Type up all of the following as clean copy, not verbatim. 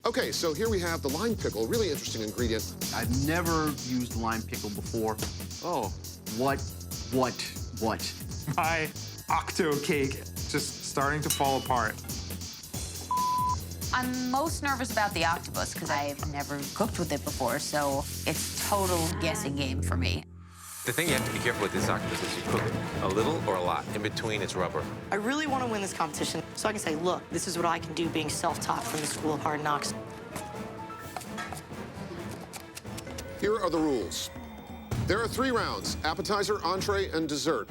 Okay, so here we have the lime pickle, really interesting ingredient. I've never used lime pickle before. Oh. What? My octo cake just starting to fall apart. I'm most nervous about the octopus because I've never cooked with it before, so it's total guessing game for me. The thing you have to be careful with this octopus is you cook it a little or a lot. In between, it's rubber. I really want to win this competition so I can say, look, this is what I can do being self-taught from the School of Hard Knocks. Here are the rules. There are 3 rounds, appetizer, entree, and dessert.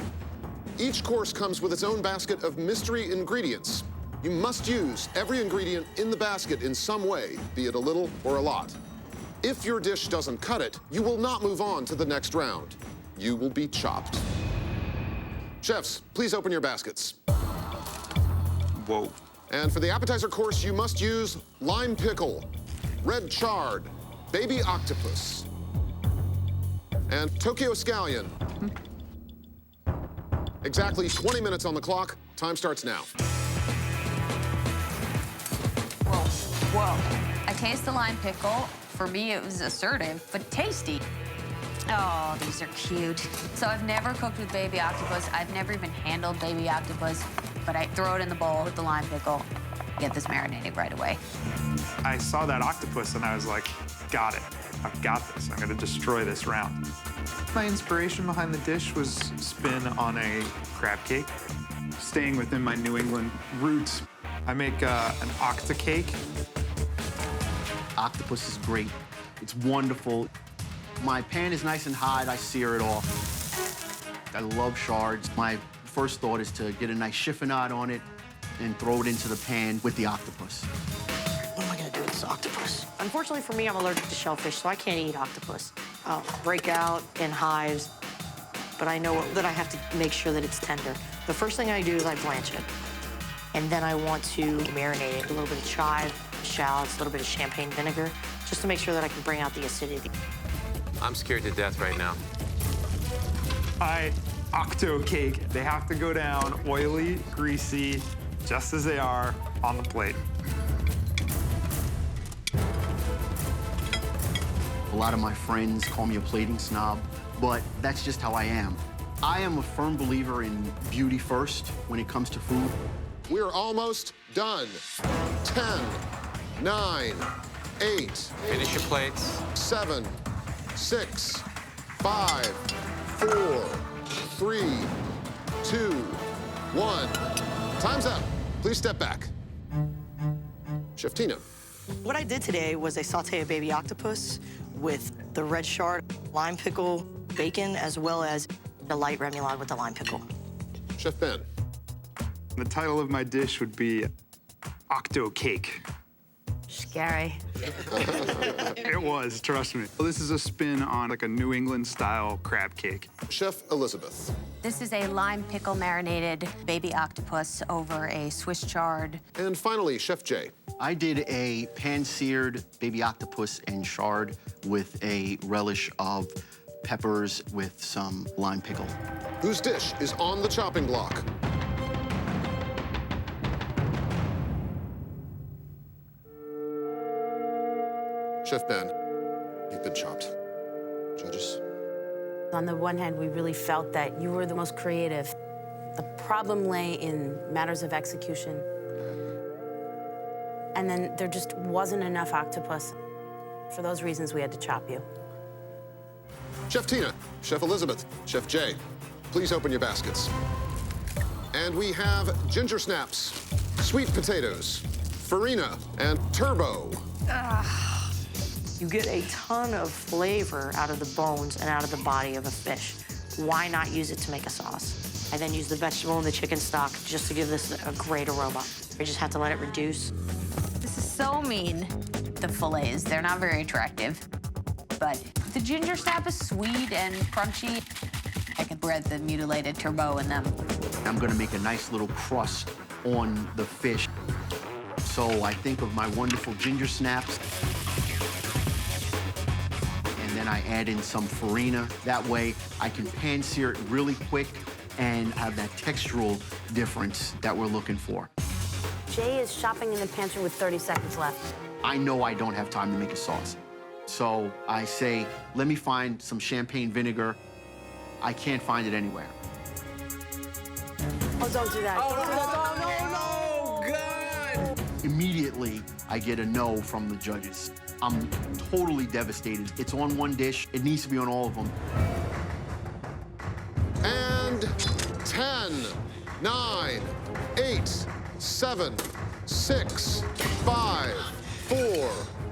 Each course comes with its own basket of mystery ingredients. You must use every ingredient in the basket in some way, be it a little or a lot. If your dish doesn't cut it, you will not move on to the next round. You will be chopped. Chefs, please open your baskets. Whoa. And for the appetizer course, you must use lime pickle, red chard, baby octopus, and Tokyo scallion. Exactly 20 minutes on the clock. Time starts now. Whoa. I taste the lime pickle. For me, it was assertive, but tasty. Oh, these are cute. So I've never cooked with baby octopus. I've never even handled baby octopus, but I throw it in the bowl with the lime pickle, get this marinated right away. I saw that octopus and I was like, got it. I've got this. I'm gonna destroy this round. My inspiration behind the dish was spin on a crab cake. Staying within my New England roots, I make an octa cake. Octopus is great. It's wonderful. My pan is nice and hot. I sear it off. I love shards. My first thought is to get a nice chiffonade on it and throw it into the pan with the octopus. What am I going to do with this octopus? Unfortunately for me, I'm allergic to shellfish, so I can't eat octopus. I'll break out in hives, but I know that I have to make sure that it's tender. The first thing I do is I blanch it, and then I want to marinate it. A little bit of chive, shallots, a little bit of champagne vinegar, just to make sure that I can bring out the acidity. I'm scared to death right now. My octo cake, they have to go down oily, greasy, just as they are on the plate. A lot of my friends call me a plating snob, but that's just how I am. I am a firm believer in beauty first when it comes to food. We're almost done. 10, 9, 8. Finish your plates. 7, 6, 5, 4, 3, 2, 1. Time's up. Please step back. Chef Tina. What I did today was I sauté a baby octopus with the red chard, lime pickle, bacon, as well as a light remoulade with the lime pickle. Chef Ben. The title of my dish would be Octo Cake. Scary. It was, trust me. This is a spin on like a New England-style crab cake. Chef Elizabeth. This is a lime pickle marinated baby octopus over a Swiss chard. And finally, Chef Jay. I did a pan-seared baby octopus and chard with a relish of peppers with some lime pickle. Whose dish is on the chopping block? Chef Ben, you've been chopped. Judges? On the one hand, we really felt that you were the most creative. The problem lay in matters of execution. And then there just wasn't enough octopus. For those reasons, we had to chop you. Chef Tina, Chef Elizabeth, Chef Jay, please open your baskets. And we have ginger snaps, sweet potatoes, farina, and turbo. You get a ton of flavor out of the bones and out of the body of a fish. Why not use it to make a sauce? I then use the vegetable and the chicken stock just to give this a great aroma. I just have to let it reduce. This is so mean. The fillets, they're not very attractive. But the ginger snap is sweet and crunchy. I could bread the mutilated turbo in them. I'm gonna make a nice little crust on the fish. So I think of my wonderful ginger snaps. And then I add in some farina. That way I can pan-sear it really quick and have that textural difference that we're looking for. Jay is shopping in the pantry with 30 seconds left. I know I don't have time to make a sauce. So I say, let me find some champagne vinegar. I can't find it anywhere. Oh, don't do that. Oh, God! Immediately, I get a no from the judges. I'm totally devastated. It's on one dish. It needs to be on all of them. And 10, 9, 8, 7, 6, 5, 4,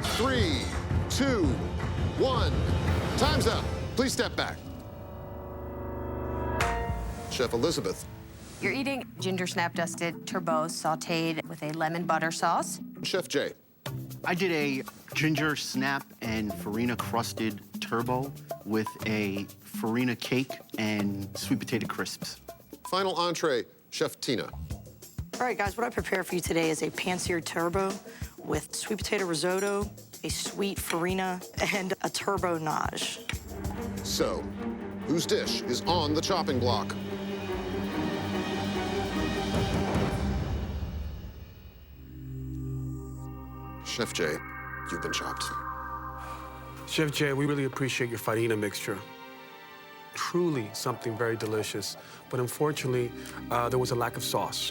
3, 2, 1. Time's up. Please step back. Chef Elizabeth. You're eating ginger snap-dusted turbot sautéed with a lemon butter sauce. Chef Jay. I did a ginger snap and farina crusted turbot with a farina cake and sweet potato crisps. Final entree, Chef Tina. All right, guys, what I prepared for you today is a pan-seared turbot with sweet potato risotto, a sweet farina, and a turbot nage. So, whose dish is on the chopping block? Chef Jay, you've been chopped. Chef Jay, we really appreciate your farina mixture. Truly something very delicious, but unfortunately, there was a lack of sauce.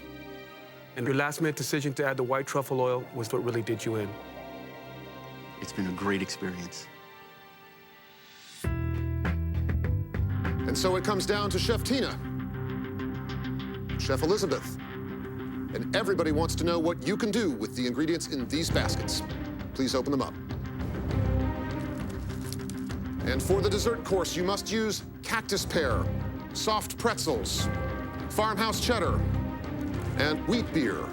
And your last-minute decision to add the white truffle oil was what really did you in. It's been a great experience. And so it comes down to Chef Tina, Chef Elizabeth, and everybody wants to know what you can do with the ingredients in these baskets. Please open them up. And for the dessert course, you must use Cactus Pear, soft pretzels, farmhouse cheddar, and wheat beer.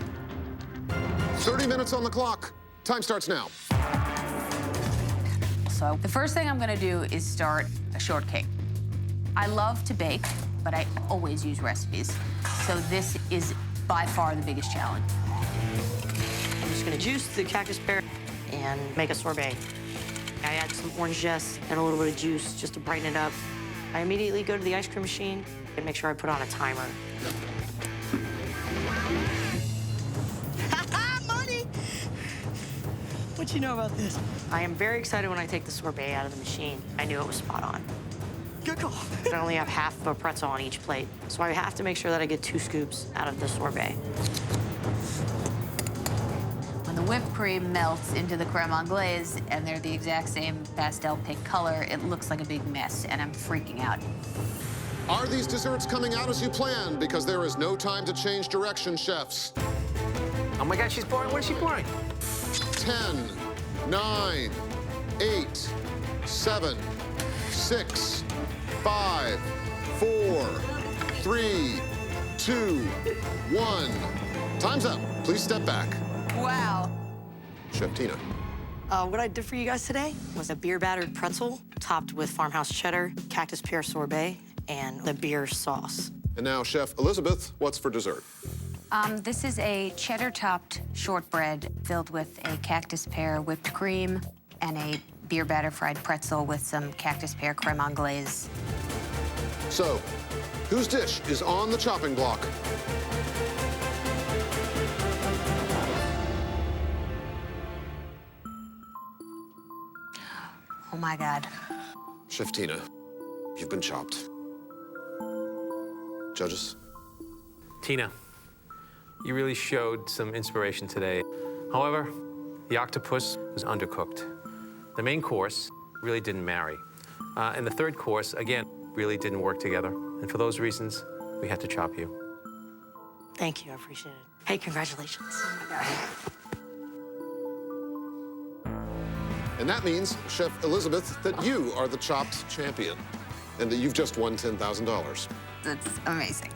30 minutes on the clock. Time starts now. So the first thing I'm gonna do is start a shortcake. I love to bake, but I always use recipes. So this is by far the biggest challenge. I'm just gonna juice the cactus pear and make a sorbet. I add some orange zest and a little bit of juice just to brighten it up. I immediately go to the ice cream machine and make sure I put on a timer. Money! What you know about this? I am very excited when I take the sorbet out of the machine. I knew it was spot on. Good call. I only have half of a pretzel on each plate, so I have to make sure that I get 2 scoops out of the sorbet. When the whipped cream melts into the creme anglaise and they're the exact same pastel pink color, it looks like a big mess, and I'm freaking out. Are these desserts coming out as you planned? Because there is no time to change direction, chefs. Oh my God, she's pouring. What is she pouring? 10, 9, 8, 7, 6, 5, 4, 3, 2, 1. Time's up. Please step back. Wow. Chef Tina. What I did for you guys today was a beer-battered pretzel topped with farmhouse cheddar, cactus pear sorbet, and the beer sauce. And now, Chef Elizabeth, what's for dessert? This is a cheddar-topped shortbread filled with a cactus pear whipped cream and a beer batter fried pretzel with some cactus pear creme anglaise. So, whose dish is on the chopping block? Oh my God. Chef Tina, you've been chopped. Judges? Tina, you really showed some inspiration today. However, the octopus was undercooked. The main course really didn't marry. And the third course, again, really didn't work together. And for those reasons, we had to chop you. Thank you, I appreciate it. Hey, congratulations. And that means, Chef Elizabeth, that you are the chopped champion and that you've just won $10,000. That's amazing.